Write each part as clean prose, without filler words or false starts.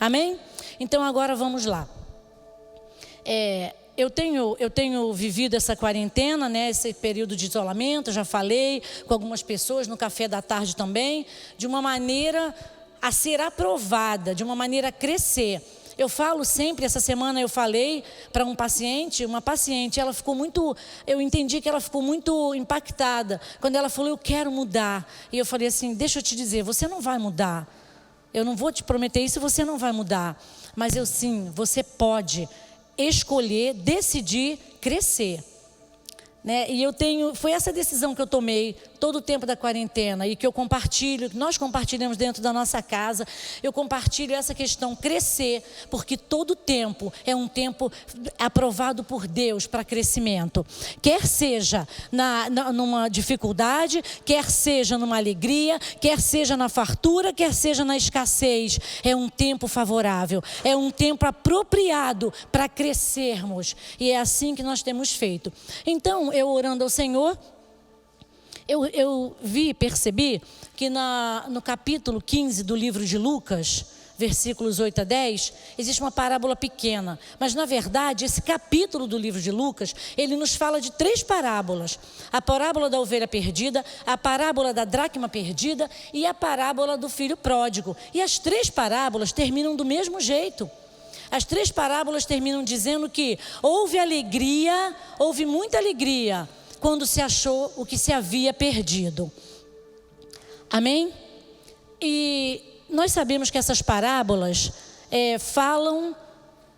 Amém? Então agora vamos lá. Eu tenho vivido essa quarentena, né, esse período de isolamento, já falei com algumas pessoas no café da tarde também, de uma maneira a ser aprovada, de uma maneira a crescer. Eu falo sempre, essa semana eu falei para uma paciente, ela ficou muito, eu entendi que ela ficou muito impactada, quando ela falou, eu quero mudar. E eu falei assim, deixa eu te dizer, você não vai mudar. Eu não vou te prometer isso, você não vai mudar. Mas você pode escolher, decidir crescer, né? E foi essa decisão que eu tomei todo o tempo da quarentena e que nós compartilhamos dentro da nossa casa. Eu compartilho essa questão, crescer, porque todo tempo é um tempo aprovado por Deus para crescimento. Quer seja numa dificuldade, quer seja numa alegria, quer seja na fartura, quer seja na escassez. É um tempo favorável, é um tempo apropriado para crescermos. E é assim que nós temos feito. Então, eu orando ao Senhor, eu percebi que no capítulo 15 do livro de Lucas, versículos 8 a 10, existe uma parábola pequena. Mas, na verdade, esse capítulo do livro de Lucas, ele nos fala de 3 parábolas. A parábola da ovelha perdida, a parábola da dracma perdida e a parábola do filho pródigo. E as 3 parábolas terminam do mesmo jeito. As 3 parábolas terminam dizendo que houve muita alegria, quando se achou o que se havia perdido. Amém? E nós sabemos que essas parábolas falam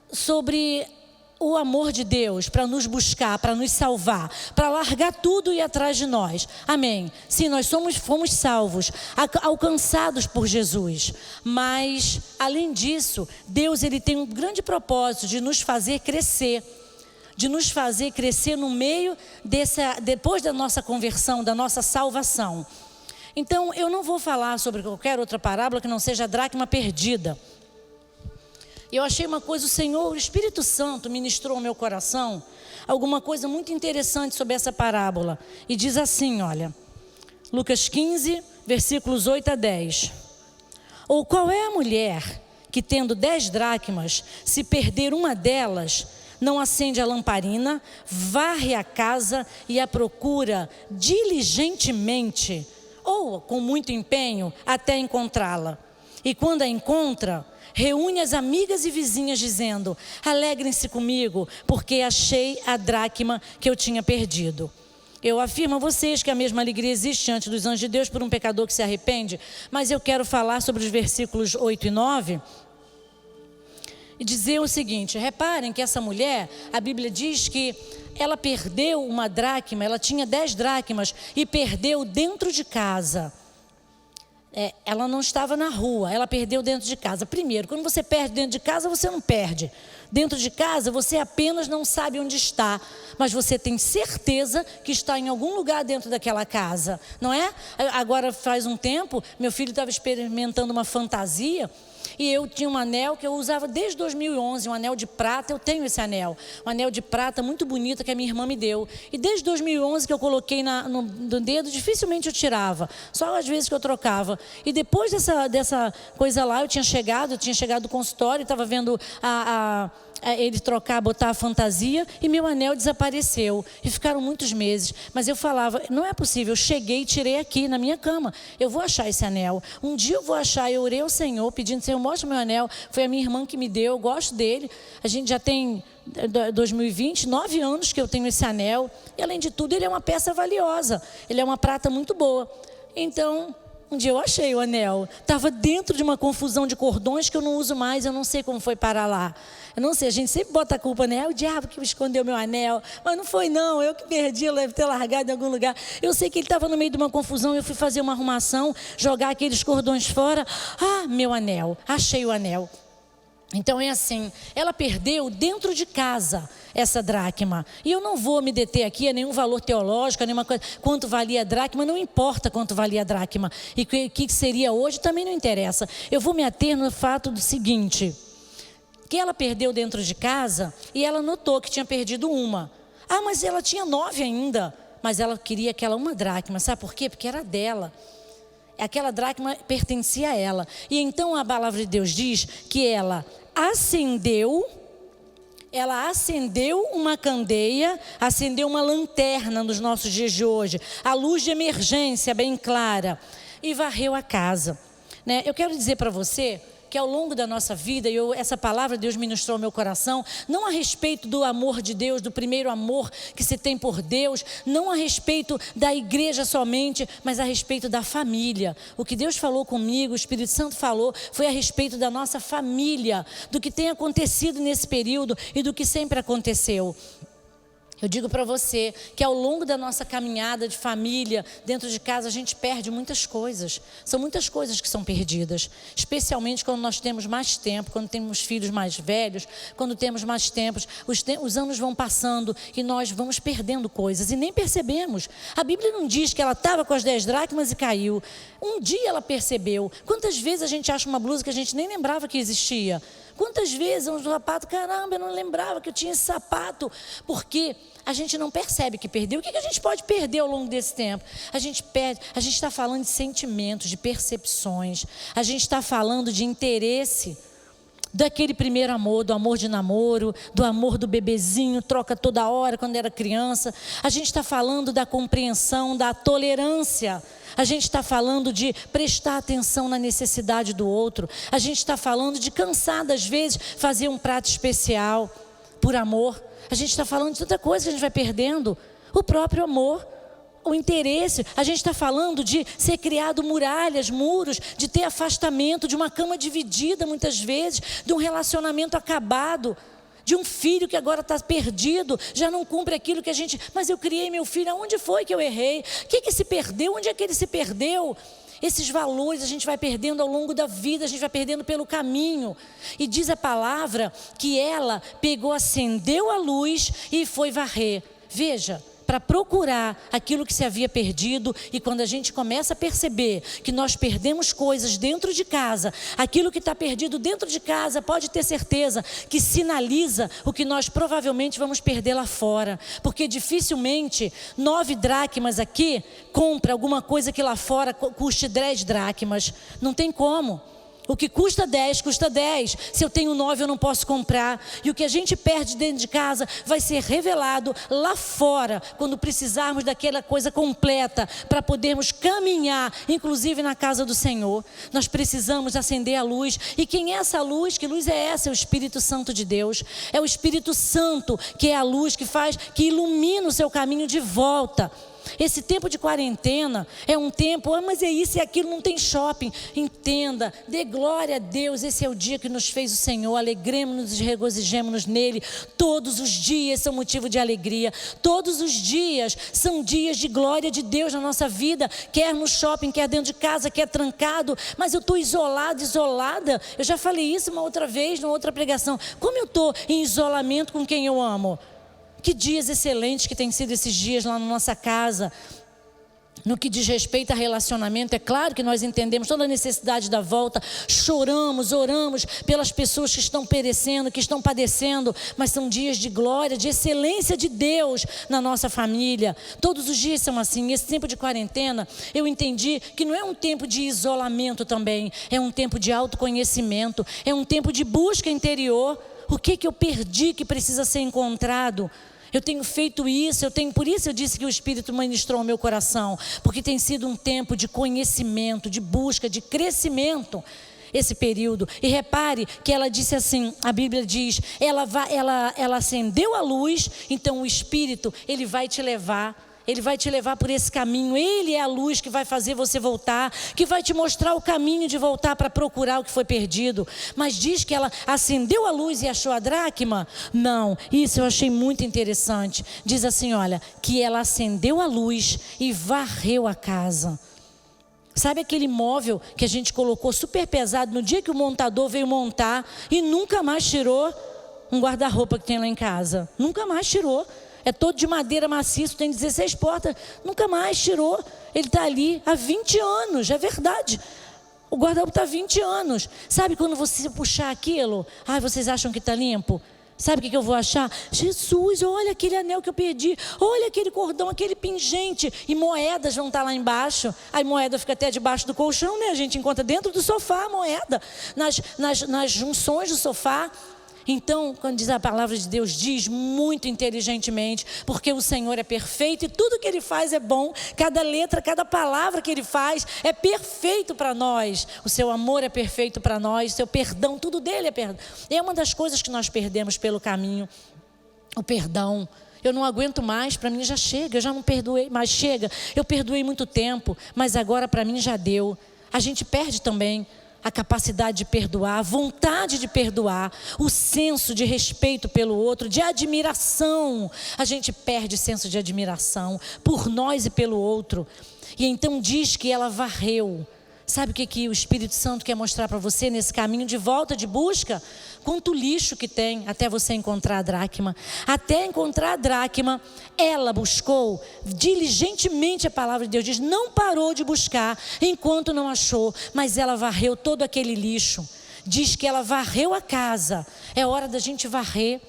sobre o amor de Deus para nos buscar, para nos salvar, para largar tudo e ir atrás de nós. Amém? Sim, nós fomos salvos, alcançados por Jesus. Mas, além disso, Deus ele tem um grande propósito de nos fazer crescer. De nos fazer crescer no meio depois da nossa conversão, da nossa salvação. Então, eu não vou falar sobre qualquer outra parábola que não seja a dracma perdida. Eu achei uma coisa, o Espírito Santo ministrou ao meu coração alguma coisa muito interessante sobre essa parábola. E diz assim, olha, Lucas 15, versículos 8 a 10. Ou qual é a mulher que, tendo 10 dracmas, se perder uma delas, não acende a lamparina, varre a casa e a procura diligentemente, ou com muito empenho, até encontrá-la. E quando a encontra, reúne as amigas e vizinhas dizendo, alegrem-se comigo, porque achei a dracma que eu tinha perdido. Eu afirmo a vocês que a mesma alegria existe diante dos anjos de Deus por um pecador que se arrepende, mas eu quero falar sobre os versículos 8 e 9, e dizer o seguinte, reparem que essa mulher, a Bíblia diz que ela perdeu uma dracma, ela tinha 10 dracmas e perdeu dentro de casa. Ela não estava na rua, ela perdeu dentro de casa. Primeiro, quando você perde dentro de casa, você não perde. Dentro de casa, você apenas não sabe onde está, mas você tem certeza que está em algum lugar dentro daquela casa, não é? Agora, faz um tempo, meu filho estava experimentando uma fantasia, e eu tinha um anel que eu usava desde 2011, um anel de prata. Eu tenho esse anel, um anel de prata muito bonito que a minha irmã me deu. E desde 2011 que eu coloquei no dedo, dificilmente eu tirava, só às vezes que eu trocava. E depois dessa coisa lá, eu tinha chegado do consultório, estava vendo ele botar a fantasia, e meu anel desapareceu. E ficaram muitos meses. Mas eu falava, não é possível, eu cheguei e tirei aqui na minha cama. Eu vou achar esse anel. Um dia eu vou achar. Eu orei ao Senhor, pedindo, Senhor, mostra meu anel. Foi a minha irmã que me deu, eu gosto dele. A gente já tem 2020, 9 anos que eu tenho esse anel. E além de tudo, ele é uma peça valiosa. Ele é uma prata muito boa. Então, um dia eu achei o anel. Estava dentro de uma confusão de cordões que eu não uso mais. Eu não sei como foi parar lá. Eu não sei, a gente sempre bota a culpa, né? É o diabo que escondeu meu anel. Mas não foi não, eu que perdi, eu deve ter largado em algum lugar. Eu sei que ele estava no meio de uma confusão, eu fui fazer uma arrumação, jogar aqueles cordões fora. Ah, meu anel, achei o anel. Então é assim, ela perdeu dentro de casa essa dracma. E eu não vou me deter aqui a nenhum valor teológico, a nenhuma coisa, quanto valia a dracma, não importa quanto valia a dracma. E o que seria hoje também não interessa. Eu vou me ater no fato do seguinte, que ela perdeu dentro de casa e ela notou que tinha perdido uma. Ah, mas ela tinha 9 ainda. Mas ela queria aquela uma dracma, sabe por quê? Porque era dela. Aquela dracma pertencia a ela. E então a palavra de Deus diz que ela acendeu uma candeia, acendeu uma lanterna nos nossos dias de hoje, a luz de emergência bem clara, e varreu a casa. Né? Eu quero dizer para você que ao longo da nossa vida, essa palavra Deus ministrou ao meu coração, não a respeito do amor de Deus, do primeiro amor que se tem por Deus, não a respeito da igreja somente, mas a respeito da família. O que Deus falou comigo, o Espírito Santo falou, foi a respeito da nossa família, do que tem acontecido nesse período e do que sempre aconteceu. Eu digo para você que ao longo da nossa caminhada de família, dentro de casa, a gente perde muitas coisas. São muitas coisas que são perdidas, especialmente quando nós temos mais tempo, quando temos filhos mais velhos, quando temos mais tempo, os anos vão passando e nós vamos perdendo coisas e nem percebemos. A Bíblia não diz que ela estava com as 10 dracmas e caiu. Um dia ela percebeu. Quantas vezes a gente acha uma blusa que a gente nem lembrava que existia? Quantas vezes um sapato, caramba, eu não lembrava que eu tinha esse sapato, porque a gente não percebe que perdeu. O que a gente pode perder ao longo desse tempo? A gente está falando de sentimentos, de percepções, a gente está falando de interesse, daquele primeiro amor, do amor de namoro, do amor do bebezinho, troca toda hora quando era criança. A gente está falando da compreensão, da tolerância. A gente está falando de prestar atenção na necessidade do outro. A gente está falando de cansar, às vezes, fazer um prato especial por amor. A gente está falando de tanta coisa que a gente vai perdendo. O próprio amor, o interesse. A gente está falando de ser criado muralhas, muros, de ter afastamento, de uma cama dividida muitas vezes, de um relacionamento acabado, de um filho que agora está perdido, já não cumpre aquilo que a gente... Mas eu criei meu filho, aonde foi que eu errei? O que se perdeu? Onde é que ele se perdeu? Esses valores a gente vai perdendo ao longo da vida, a gente vai perdendo pelo caminho. E diz a palavra que ela pegou, acendeu a luz e foi varrer. Veja, para procurar aquilo que se havia perdido. E quando a gente começa a perceber que nós perdemos coisas dentro de casa, aquilo que está perdido dentro de casa, pode ter certeza que sinaliza o que nós provavelmente vamos perder lá fora. Porque dificilmente 9 dracmas aqui compra alguma coisa que lá fora custe 10 dracmas. Não tem como. O que custa 10, custa 10. Se eu tenho 9, eu não posso comprar. E o que a gente perde dentro de casa vai ser revelado lá fora, quando precisarmos daquela coisa completa, para podermos caminhar, inclusive na casa do Senhor. Nós precisamos acender a luz. E quem é essa luz? Que luz é essa? É o Espírito Santo de Deus. É o Espírito Santo que é a luz que ilumina o seu caminho de volta. Esse tempo de quarentena é um tempo, mas é isso e aquilo, não tem shopping. Entenda, dê glória a Deus, esse é o dia que nos fez o Senhor. Alegremos-nos e regozijemos-nos nele. Todos os dias são motivo de alegria. Todos os dias são dias de glória de Deus na nossa vida. Quer no shopping, quer dentro de casa, quer trancado. Mas eu estou isolado, isolada. Eu já falei isso uma outra vez, numa outra pregação. Como eu estou em isolamento com quem eu amo? Que dias excelentes que têm sido esses dias lá na nossa casa. No que diz respeito a relacionamento, é claro que nós entendemos toda a necessidade da volta. Choramos, oramos pelas pessoas que estão perecendo, que estão padecendo. Mas são dias de glória, de excelência de Deus na nossa família. Todos os dias são assim. Esse tempo de quarentena, eu entendi que não é um tempo de isolamento também. É um tempo de autoconhecimento. É um tempo de busca interior. O que eu perdi que precisa ser encontrado? Eu tenho feito isso, por isso eu disse que o Espírito ministrou ao meu coração, porque tem sido um tempo de conhecimento, de busca, de crescimento, esse período. E repare que ela disse assim, a Bíblia diz, ela acendeu a luz, então o Espírito, ele vai te levar por esse caminho. Ele é a luz que vai fazer você voltar, que vai te mostrar o caminho de voltar para procurar o que foi perdido. Mas diz que ela acendeu a luz e achou a dracma? Não, isso eu achei muito interessante. Diz assim, olha, que ela acendeu a luz e varreu a casa. Sabe aquele móvel que a gente colocou super pesado no dia que o montador veio montar e nunca mais tirou? Um guarda-roupa que tem lá em casa, nunca mais tirou. É todo de madeira maciço, tem 16 portas, nunca mais tirou. Ele está ali há 20 anos, é verdade. O guarda-roupa está há 20 anos. Sabe quando você puxar aquilo? Vocês acham que está limpo? Sabe o que eu vou achar? Jesus, olha aquele anel que eu perdi, olha aquele cordão, aquele pingente, e moedas vão estar lá embaixo. Aí moeda fica até debaixo do colchão, né? A gente encontra dentro do sofá a moeda, nas junções do sofá. Então, quando diz a palavra de Deus, diz muito inteligentemente, porque o Senhor é perfeito e tudo que Ele faz é bom. Cada letra, cada palavra que Ele faz é perfeito para nós. O seu amor é perfeito para nós, o seu perdão, tudo dele é perdão. É uma das coisas que nós perdemos pelo caminho, o perdão. Eu não aguento mais, para mim já chega, eu já não perdoei, mas chega. Eu perdoei muito tempo, mas agora para mim já deu. A gente perde também a capacidade de perdoar, a vontade de perdoar, o senso de respeito pelo outro, de admiração. A gente perde senso de admiração por nós e pelo outro. E então diz que ela varreu. Sabe o que o Espírito Santo quer mostrar para você nesse caminho de volta, de busca? Quanto lixo que tem até você encontrar a dracma. Até encontrar a dracma, ela buscou diligentemente, a palavra de Deus diz, não parou de buscar enquanto não achou, mas ela varreu todo aquele lixo. Diz que ela varreu a casa. É hora da gente varrer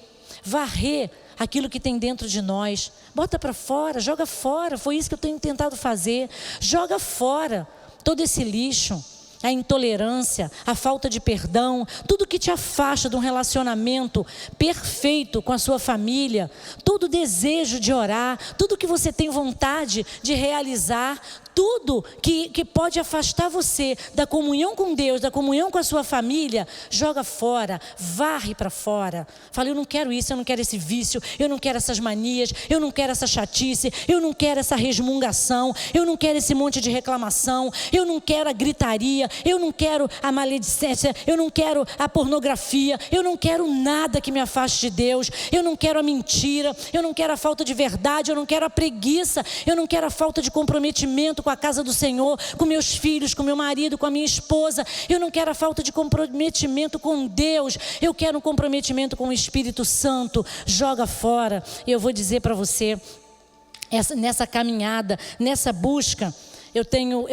aquilo que tem dentro de nós. Bota para fora, joga fora. Foi isso que eu tenho tentado fazer. Joga fora todo esse lixo, a intolerância, a falta de perdão, tudo que te afasta de um relacionamento perfeito com a sua família, todo desejo de orar, tudo que você tem vontade de realizar, tudo que pode afastar você da comunhão com Deus, da comunhão com a sua família, joga fora, varre para fora. Fala, eu não quero isso, eu não quero esse vício, eu não quero essas manias, eu não quero essa chatice, eu não quero essa resmungação, eu não quero esse monte de reclamação, eu não quero a gritaria, eu não quero a maledicência, eu não quero a pornografia, eu não quero nada que me afaste de Deus, eu não quero a mentira, eu não quero a falta de verdade, eu não quero a preguiça, eu não quero a falta de comprometimento com a casa do Senhor, com meus filhos, com meu marido, com a minha esposa. Eu não quero a falta de comprometimento com Deus, eu quero um comprometimento com o Espírito Santo. Joga fora. E eu vou dizer para você, nessa caminhada, nessa busca, eu tenho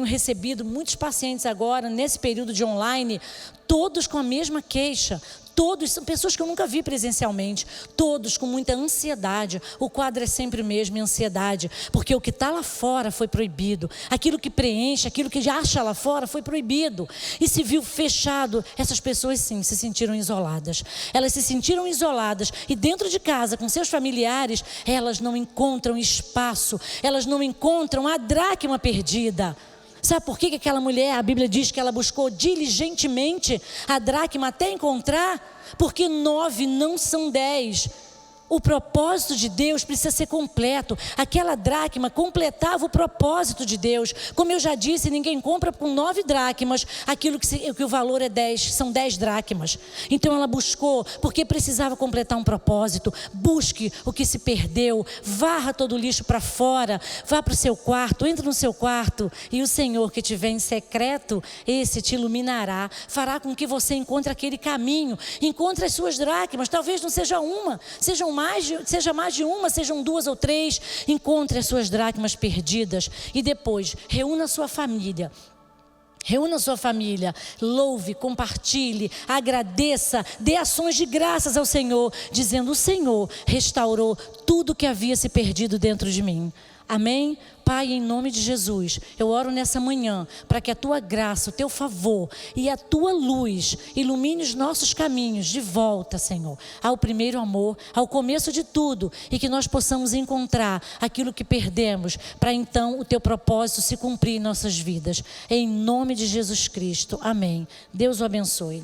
recebido muitos pacientes agora, nesse período de online, todos com a mesma queixa. Todos são pessoas que eu nunca vi presencialmente, todos com muita ansiedade. O quadro é sempre o mesmo, ansiedade, porque o que está lá fora foi proibido, aquilo que preenche, aquilo que acha lá fora foi proibido, e se viu fechado. Essas pessoas sim, se sentiram isoladas, elas se sentiram isoladas, e dentro de casa, com seus familiares, elas não encontram espaço, elas não encontram a dracma perdida. Sabe por que aquela mulher, a Bíblia diz que ela buscou diligentemente a dracma até encontrar? Porque 9 não são 10. O propósito de Deus precisa ser completo. Aquela dracma completava o propósito de Deus. Como eu já disse, ninguém compra por 9 dracmas aquilo que o valor é 10, são 10 dracmas. Então ela buscou, porque precisava completar um propósito. Busque o que se perdeu, varra todo o lixo para fora, vá para o seu quarto, entre no seu quarto, e o Senhor que te vê em secreto, esse te iluminará, fará com que você encontre aquele caminho, encontre as suas dracmas. Talvez não seja uma, seja mais de uma, sejam 2 ou 3, encontre as suas dracmas perdidas e depois reúna a sua família. Reúna a sua família, louve, compartilhe, agradeça, dê ações de graças ao Senhor, dizendo: o Senhor restaurou tudo que havia se perdido dentro de mim. Amém? Pai, em nome de Jesus, eu oro nessa manhã para que a tua graça, o teu favor e a tua luz ilumine os nossos caminhos de volta, Senhor, ao primeiro amor, ao começo de tudo, e que nós possamos encontrar aquilo que perdemos, para então o teu propósito se cumprir em nossas vidas. Em nome de Jesus Cristo. Amém. Deus o abençoe.